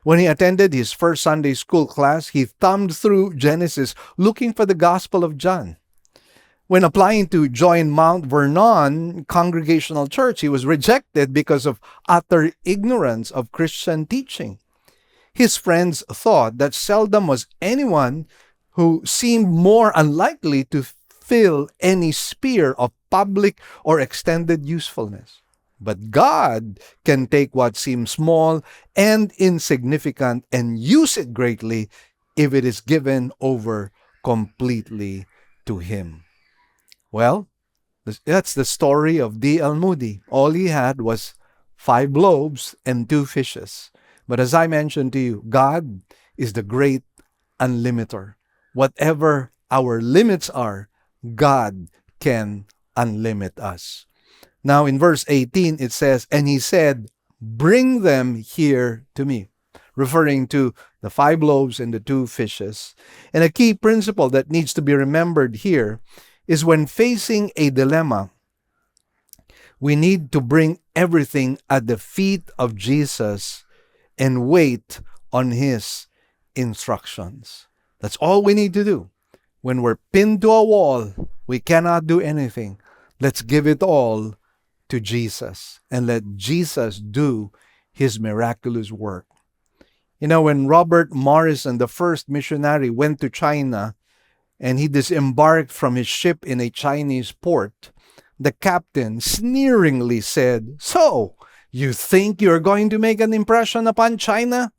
When he attended his first Sunday school class, he thumbed through Genesis looking for the Gospel of John. When applying to join Mount Vernon Congregational Church, he was rejected because of utter ignorance of Christian teaching. His friends thought that seldom was anyone who seemed more unlikely to fill any sphere of public or extended usefulness. But God can take what seems small and insignificant and use it greatly if it is given over completely to Him. Well, that's the story of D.L. Moody. All he had was 5 loaves and 2 fishes. But as I mentioned to you, God is the great unlimiter. Whatever our limits are, God can unlimit us. Now in verse 18, it says, and he said, bring them here to me, referring to the 5 loaves and the 2 fishes. And a key principle that needs to be remembered here is when facing a dilemma, we need to bring everything at the feet of Jesus and wait on His instructions. That's all we need to do. When we're pinned to a wall, we cannot do anything. Let's give it all to Jesus and let Jesus do His miraculous work. You know, when Robert Morrison, the first missionary, went to China and he disembarked from his ship in a Chinese port, the captain sneeringly said, "So, you think you're going to make an impression upon China?"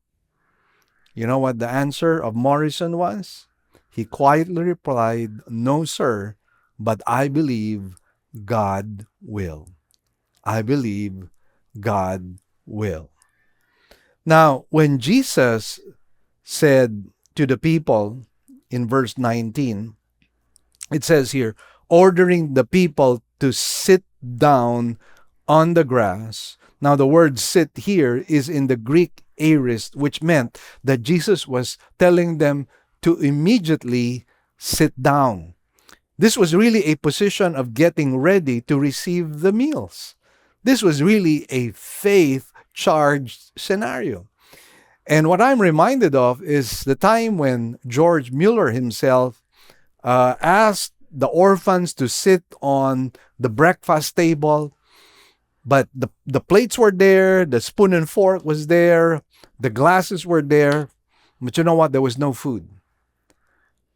You know what the answer of Morrison was? He quietly replied, "No, sir, but I believe God will. I believe God will." Now, when Jesus said to the people in verse 19, it says here, ordering the people to sit down on the grass. Now, the word sit here is in the Greek aorist, which meant that Jesus was telling them to immediately sit down. This was really a position of getting ready to receive the meals. This was really a faith-charged scenario. And what I'm reminded of is the time when George Mueller himself asked the orphans to sit on the breakfast table, but the plates were there, the spoon and fork was there, the glasses were there, but you know what? There was no food.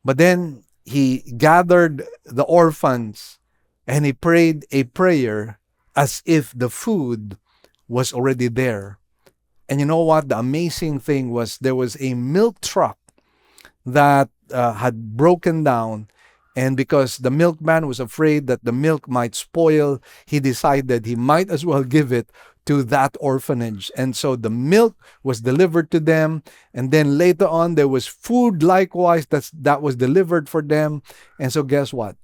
But then he gathered the orphans and he prayed a prayer as if the food was already there. And you know what? The amazing thing was there was a milk truck that had broken down. And because the milkman was afraid that the milk might spoil, he decided he might as well give it to that orphanage. And so the milk was delivered to them. And then later on, there was food likewise that was delivered for them. And so guess what?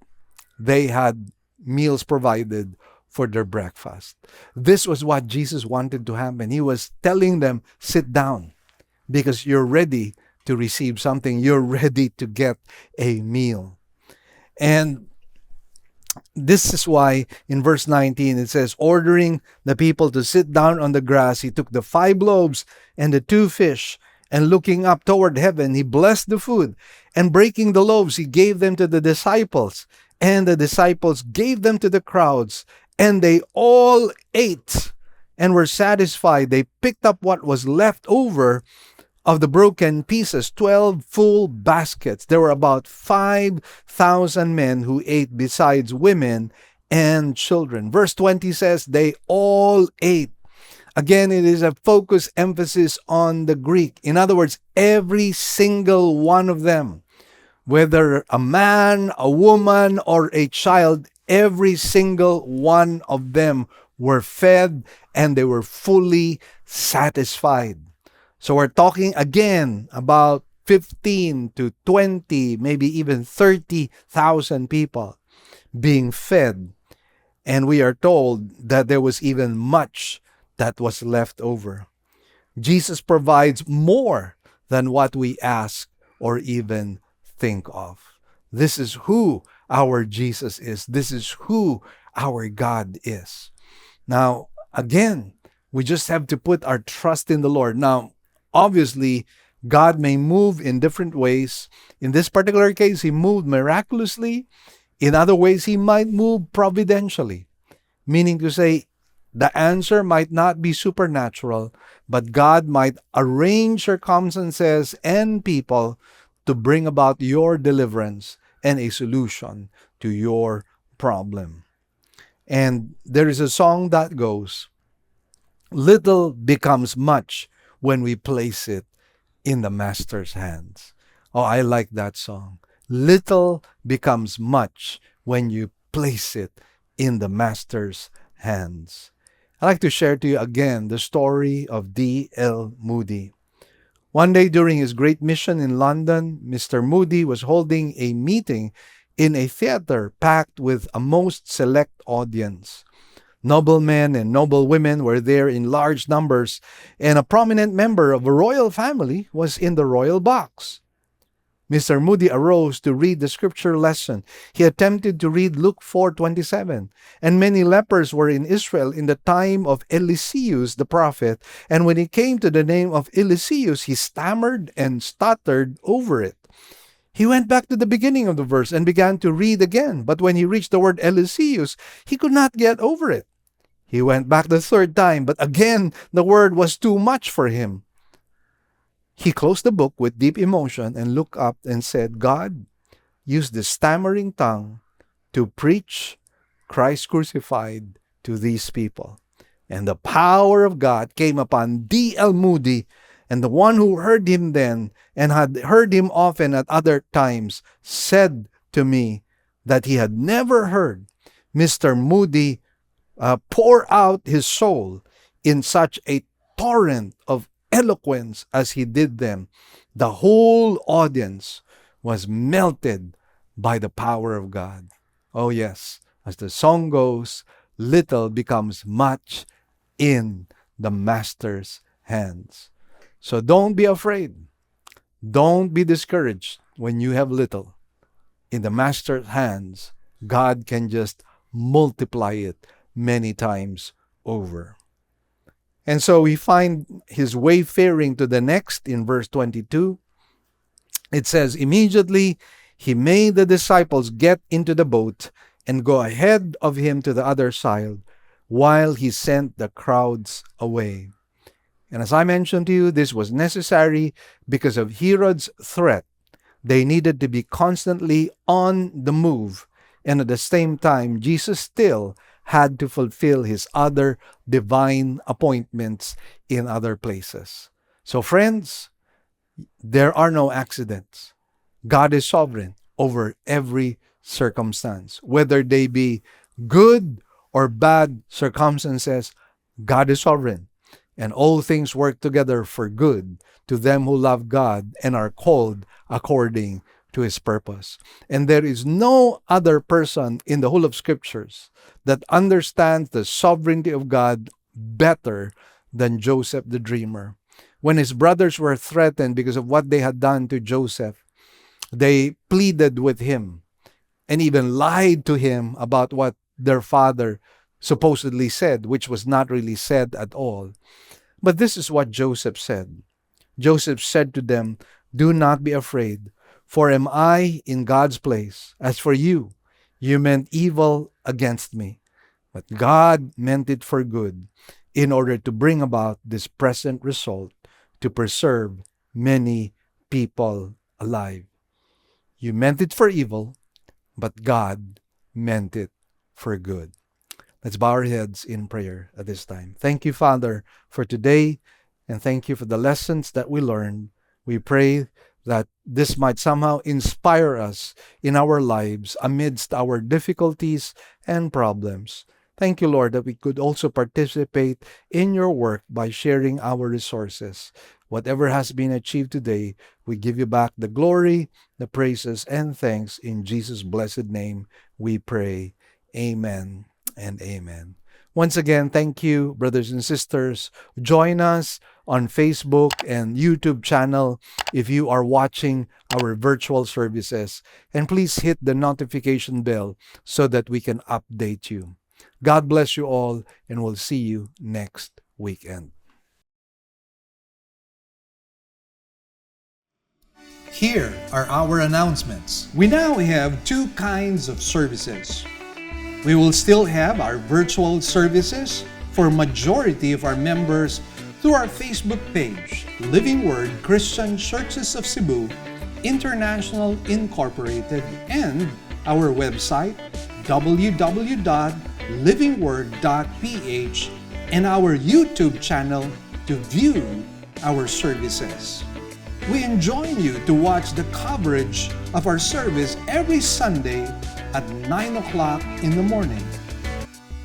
They had meals provided for their breakfast. This was what Jesus wanted to happen. He was telling them, sit down because you're ready to receive something. You're ready to get a meal. And this is why in verse 19 it says, ordering the people to sit down on the grass, he took the 5 loaves and the 2 fish, and looking up toward heaven, he blessed the food, and breaking the loaves, he gave them to the disciples, and the disciples gave them to the crowds, and they all ate and were satisfied. They picked up what was left over of the broken pieces, 12 full baskets. There were about 5,000 men who ate, besides women and children. Verse 20 says, they all ate. Again, it is a focus emphasis on the Greek. In other words, every single one of them, whether a man, a woman, or a child, every single one of them were fed and they were fully satisfied. So we're talking again about 15 to 20, maybe even 30,000 people being fed. And we are told that there was even much that was left over. Jesus provides more than what we ask or even think of. This is who our Jesus is. This is who our God is. Now, again, we just have to put our trust in the Lord. Now, obviously, God may move in different ways. In this particular case, he moved miraculously. In other ways, he might move providentially, meaning to say, the answer might not be supernatural, but God might arrange circumstances and people to bring about your deliverance and a solution to your problem. And there is a song that goes, little becomes much when we place it in the Master's hands. Oh, I like that song. Little becomes much when you place it in the Master's hands. I'd like to share to you again the story of D.L. Moody. One day during his great mission in London, Mr. Moody was holding a meeting in a theater packed with a most select audience. Noblemen and noblewomen were there in large numbers, and a prominent member of a royal family was in the royal box. Mr. Moody arose to read the scripture lesson. He attempted to read Luke 4:27. And many lepers were in Israel in the time of Eliseus the prophet. And when he came to the name of Eliseus, he stammered and stuttered over it. He went back to the beginning of the verse and began to read again. But when he reached the word Eliseus, he could not get over it. He went back the 3rd time, but again the word was too much for him. He closed the book with deep emotion and looked up and said, God, use the stammering tongue to preach Christ crucified to these people. And the power of God came upon D.L. Moody, and the one who heard him then and had heard him often at other times said to me that he had never heard Mr. Moody pour out his soul in such a torrent of eloquence as he did then. The whole audience was melted by the power of God. Oh yes, as the song goes, little becomes much in the Master's hands. So don't be afraid. Don't be discouraged when you have little. In the Master's hands, God can just multiply it many times over. And so we find his wayfaring to the next in verse 22. It says, immediately he made the disciples get into the boat and go ahead of him to the other side, while he sent the crowds away. And as I mentioned to you, this was necessary because of Herod's threat. They needed to be constantly on the move. And at the same time, Jesus still had to fulfill his other divine appointments in other places. So friends, there are no accidents. God is sovereign over every circumstance. Whether they be good or bad circumstances, God is sovereign. And all things work together for good to them who love God and are called according to his purpose. And there is no other person in the whole of scriptures that understands the sovereignty of God better than Joseph the dreamer. When his brothers were threatened because of what they had done to Joseph, they pleaded with him and even lied to him about what their father supposedly said, which was not really said at all. But this is what Joseph said. Joseph said to them, do not be afraid, for am I in God's place? As for you, you meant evil against me, but God meant it for good, in order to bring about this present result, to preserve many people alive. You meant it for evil, but God meant it for good. Let's bow our heads in prayer at this time. Thank you, Father, for today, and thank you for the lessons that we learned. We pray that this might somehow inspire us in our lives amidst our difficulties and problems. Thank you, Lord, that we could also participate in your work by sharing our resources. Whatever has been achieved today, we give you back the glory, the praises, and thanks. In Jesus' blessed name we pray. Amen and amen. Once again, thank you, brothers and sisters. Join us on Facebook and YouTube channel if you are watching our virtual services. And please hit the notification bell so that we can update you. God bless you all, and we'll see you next weekend. Here are our announcements. We now have two kinds of services. We will still have our virtual services for majority of our members through our Facebook page, Living Word Christian Churches of Cebu, International Incorporated, and our website, www.livingword.ph, and our YouTube channel to view our services. We enjoin you to watch the coverage of our service every Sunday at 9 o'clock in the morning.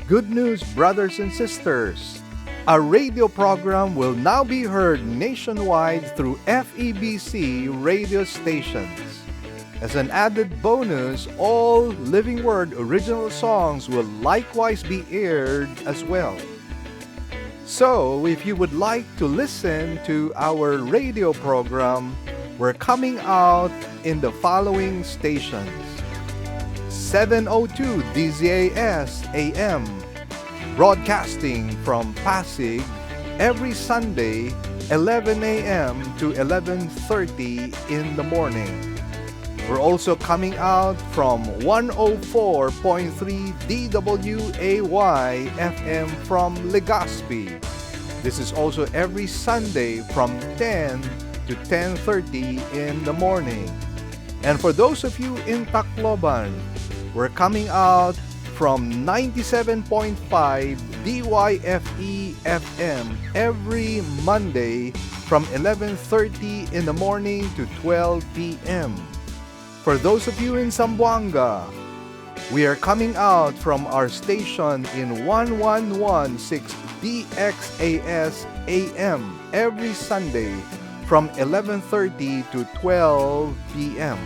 Good news, brothers and sisters. Our radio program will now be heard nationwide through FEBC radio stations. As an added bonus, all Living Word original songs will likewise be aired as well. So, if you would like to listen to our radio program, we're coming out in the following stations. 702 DZAS AM, broadcasting from Pasig every Sunday, 11 a.m. to 11:30 in the morning. We're also coming out from 104.3 DWAY FM from Legazpi. This is also every Sunday from 10 to 10:30 in the morning. And for those of you in Tacloban, we're coming out from 97.5 DYFE FM every Monday from 11:30 in the morning to 12 p.m. For those of you in Zamboanga, we are coming out from our station in 1116 DXAS AM every Sunday from 11:30 to 12 p.m.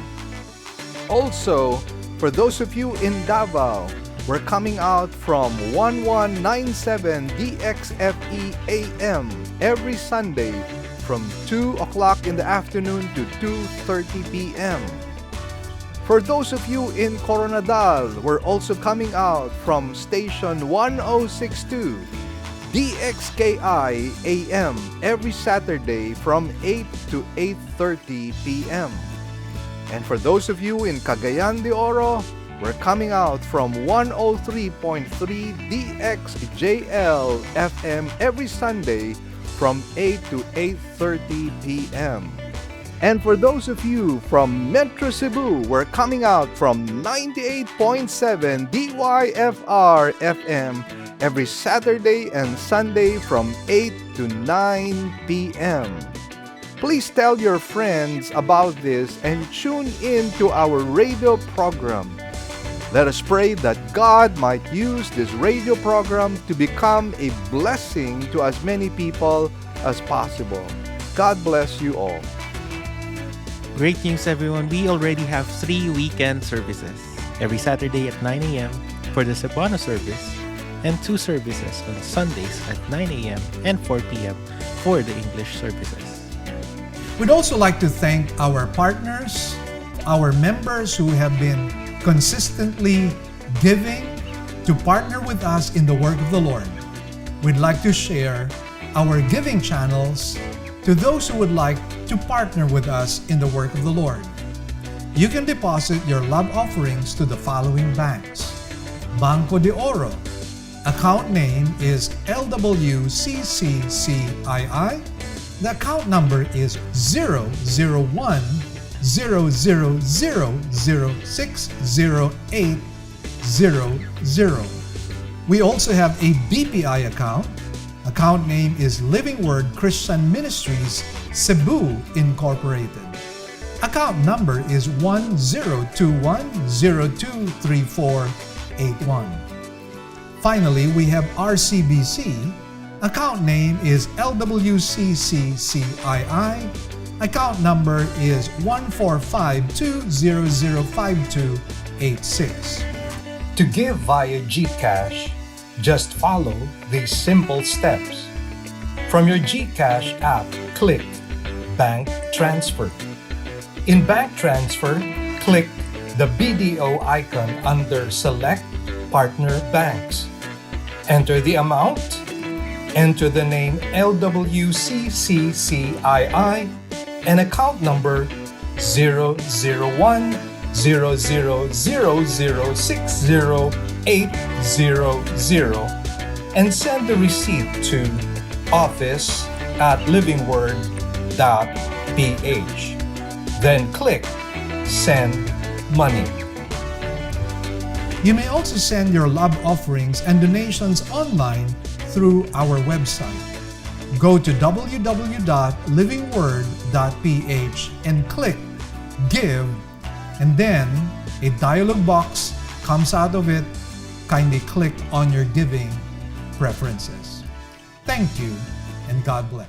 Also, for those of you in Davao, we're coming out from 1197 DXFE AM every Sunday from 2 o'clock in the afternoon to 2:30 p.m. For those of you in Coronadal, we're also coming out from station 1062 DXKI AM every Saturday from 8 to 8:30 p.m. And for those of you in Cagayan de Oro, we're coming out from 103.3 DXJL FM every Sunday from 8 to 8:30 p.m. And for those of you from Metro Cebu, we're coming out from 98.7 DYFR FM every Saturday and Sunday from 8 to 9 p.m. Please tell your friends about this and tune in to our radio program. Let us pray that God might use this radio program to become a blessing to as many people as possible. God bless you all. Great news, everyone. We already have 3 weekend services every Saturday at 9 a.m. for the Cebuano service and 2 services on Sundays at 9 a.m. and 4 p.m. for the English services. We'd also like to thank our partners, our members who have been consistently giving to partner with us in the work of the Lord. We'd like to share our giving channels to those who would like to partner with us in the work of the Lord. You can deposit your love offerings to the following banks. Banco de Oro. Account name is LWCCCII. The account number is 001-000-60800. We also have a BPI account. Account name is Living Word Christian Ministries, Cebu Incorporated. Account number is 1021023481. Finally, we have RCBC. Account name is LWCCCII. Account number is 14520052886. To give via GCash, just follow these simple steps. From your GCash app, click Bank Transfer. In Bank Transfer, click the BDO icon under Select Partner Banks. Enter the amount. Enter the name LWCCCII and account number 001-000-60800 and send the receipt to office@livingword.ph. Then click Send Money. You may also send your love offerings and donations online through our website. Go to www.livingword.ph and click Give, and then a dialog box comes out of it. Kindly click on your giving preferences. Thank you, and God bless.